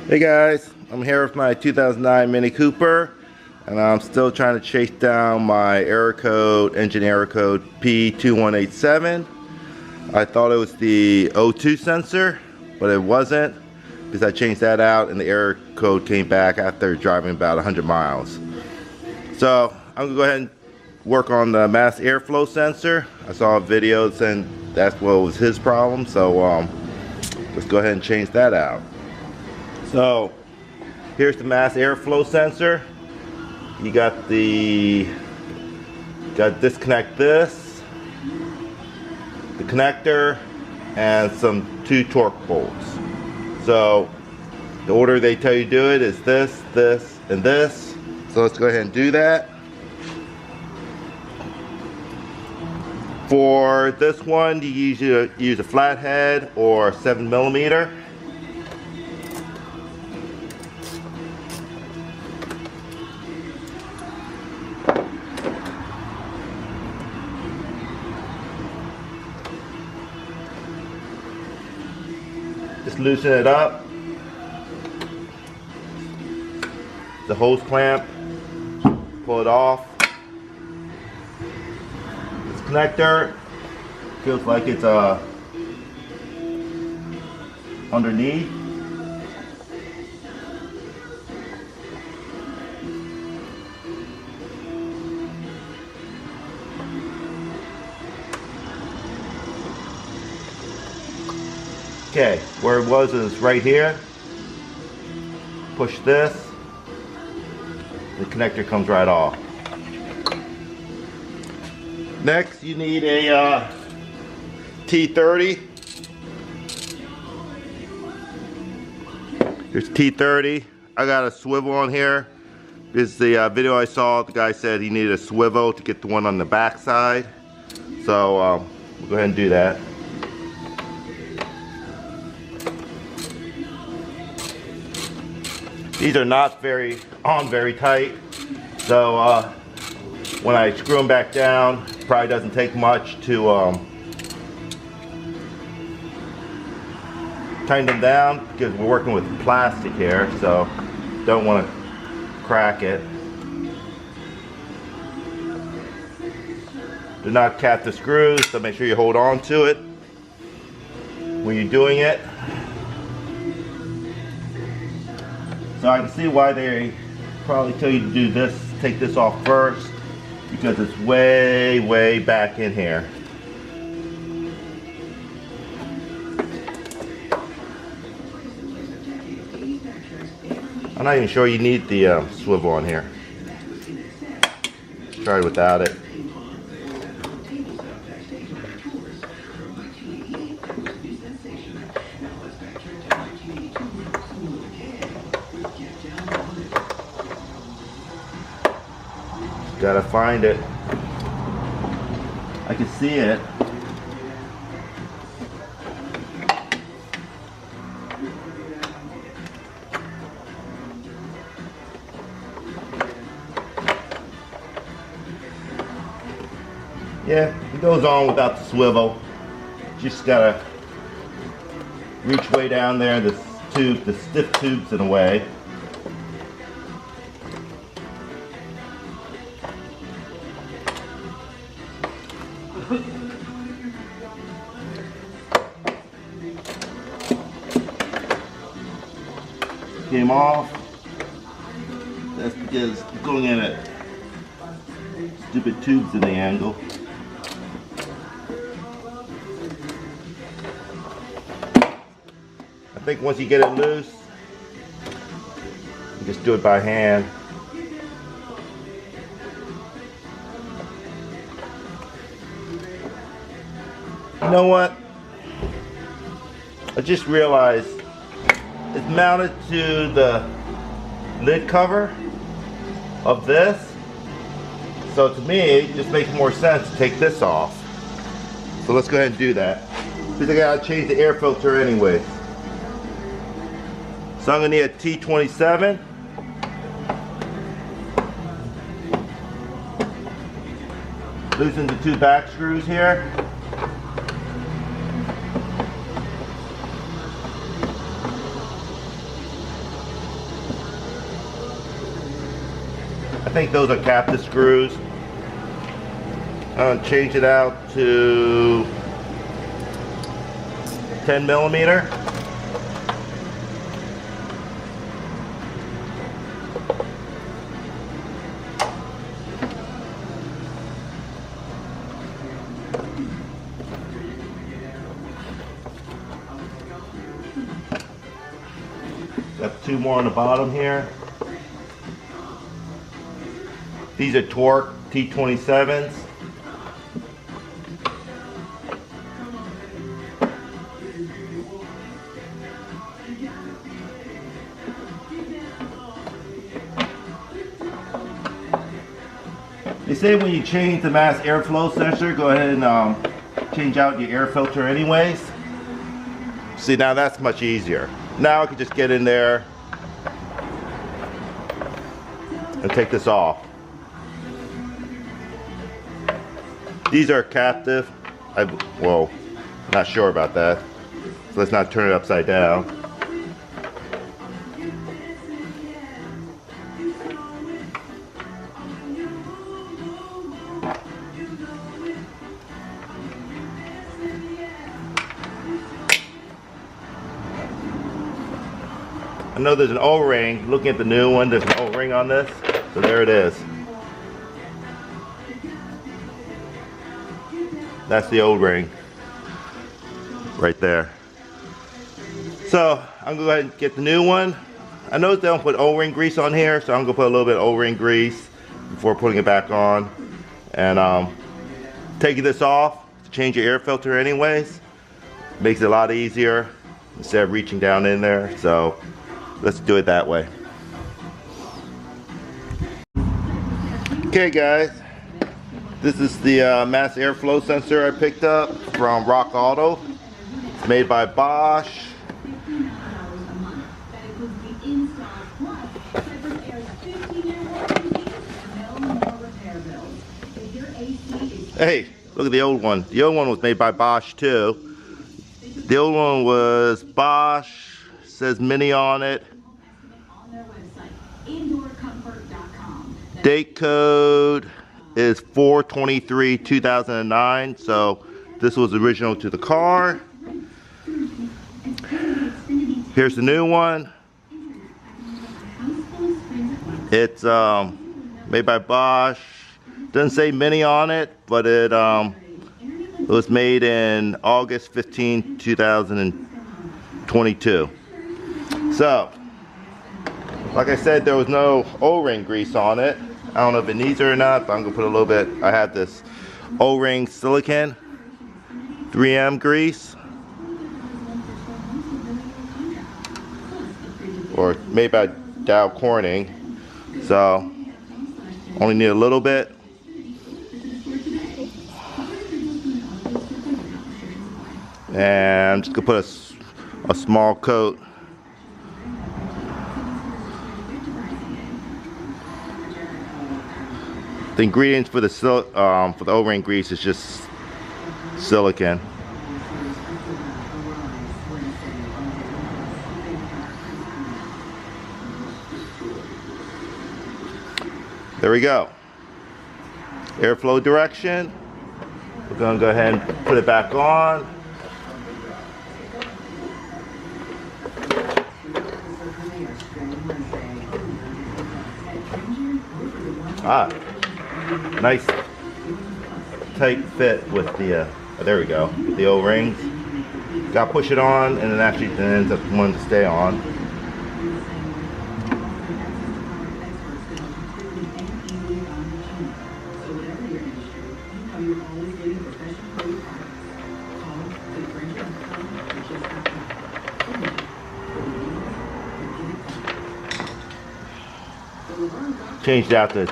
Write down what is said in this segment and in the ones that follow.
Hey guys, I'm here with my 2009 Mini Cooper, and I'm still trying to chase down my engine error code P2187. I thought it was the O2 sensor, but it wasn't, because I changed that out and the error code came back after driving about 100 miles. So I'm gonna go ahead and work on the mass airflow sensor. I saw a video saying that's what was his problem, so let's go ahead and change that out. So here's the mass airflow sensor. You got to disconnect this, the connector, and two torque bolts. So the order they tell you to do it is this, this, and this. So let's go ahead and do that. For this one, you usually use a flathead or 7mm. Just loosen it up. The hose clamp, pull it off. This connector feels like it's underneath. Okay, where it was is right here. Push this, the connector comes right off. Next, you need a T30. Here's T30. I got a swivel on here. This is the video I saw. The guy said he needed a swivel to get the one on the back side. So we'll go ahead and do that. These are not very tight, so when I screw them back down, it probably doesn't take much to tighten them down, because we're working with plastic here, so don't want to crack it. Do not cap the screws, so make sure you hold on to it when you're doing it. So I can see why they probably tell you to do this, take this off first, because it's way back in here. I'm not even sure you need the swivel on here. Try it without it. Gotta find it. I can see it. Yeah, it goes on without the swivel. Just gotta reach way down there. This tube, the stiff tube's in the way. Came off. That's because it's going in at stupid tubes in the angle. I think once you get it loose, you just do it by hand. You know what? I just realized it's mounted to the lid cover of this. So to me, it just makes more sense to take this off. So let's go ahead and do that. Because I gotta change the air filter anyway. So I'm gonna need a T27. Loosen the two back screws here. think those are captive screws. I'm gonna change it out to 10 millimeter. Got two more on the bottom here. These are Torque T27s. They say when you change the mass airflow sensor, go ahead and change out your air filter anyways. See, now that's much easier. Now I can just get in there and take this off. These are captive. Well, not sure about that. So let's not turn it upside down. I know there's an O-ring. Looking at the new one, there's an O-ring on this. So there it is. That's the O-ring right there. So I'm gonna go ahead and get the new one. I noticed they don't put O-ring grease on here, so I'm gonna put a little bit of O-ring grease before putting it back on. And taking this off to change your air filter anyways makes it a lot easier instead of reaching down in there. So let's do it that way. Okay guys, this is the mass airflow sensor I picked up from Rock Auto. It's made by Bosch. Hey, look at the old one. The old one was made by Bosch too. The old one was Bosch, says Mini on it. Date code is 4/23/2009, so this was original to the car. Here's the new one. It's made by Bosch. Doesn't say Mini on it, but it was made in August 15, 2022. So, like I said, there was no O-ring grease on it. I don't know if it needs it or not, but I'm gonna put a little bit. I have this O-ring silicone 3M grease, or made by Dow Corning. So only need a little bit. And I'm just gonna put a small coat. The ingredients for the O-ring grease is just silicone. There we go. Airflow direction. We're gonna go ahead and put it back on. Nice tight fit with the, there we go, with the O-rings. Gotta push it on, and then actually it ends up wanting to stay on. Changed out to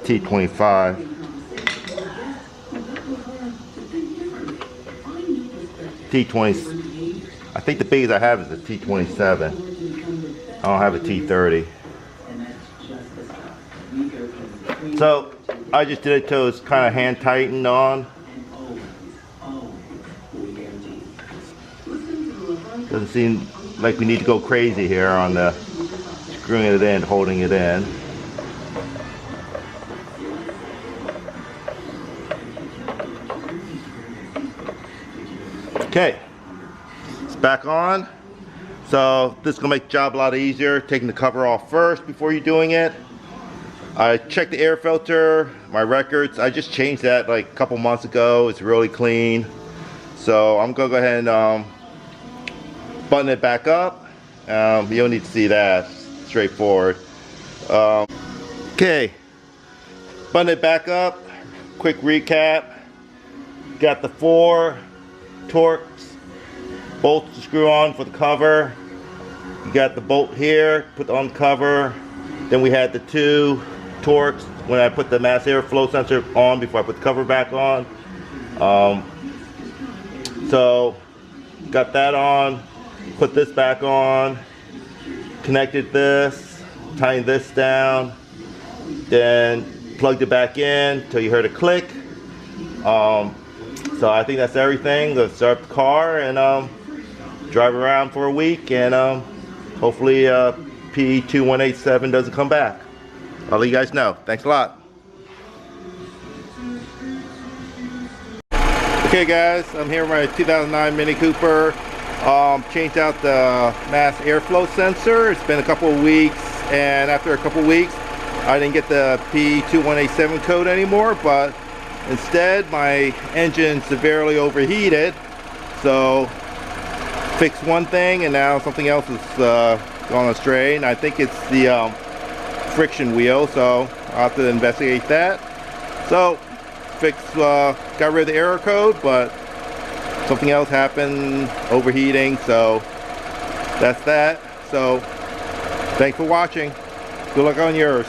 T25. T20. I think the biggest I have is a T27. I don't have a T30. So I just did it till it's kind of hand tightened on. Doesn't seem like we need to go crazy here on the screwing it in, holding it in. Okay, it's back on. So this is gonna make the job a lot easier, taking the cover off first before you're doing it. I checked the air filter, my records. I just changed that like a couple months ago. It's really clean. So I'm gonna go ahead and button it back up. You don't need to see that, straightforward. Okay, button it back up. Quick recap. Got the 4 Torx bolts to screw on for the cover. You got the bolt here, put on the cover. Then we had the 2 Torx when I put the mass airflow sensor on before I put the cover back on. So got that on, put this back on, connected this, tightened this down, then plugged it back in till you heard a click. So I think that's everything. Let's start the car and drive around for a week, and hopefully P2187 doesn't come back. I'll let you guys know. Thanks a lot. Okay guys, I'm here with my 2009 Mini Cooper. Changed out the mass airflow sensor. It's been a couple of weeks, and after a couple of weeks I didn't get the P2187 code anymore, but instead my engine severely overheated. So fixed one thing and now something else is gone astray, and I think it's the friction wheel, so I'll have to investigate that. So got rid of the error code, but something else happened, overheating, so that's that. So thanks for watching. Good luck on yours.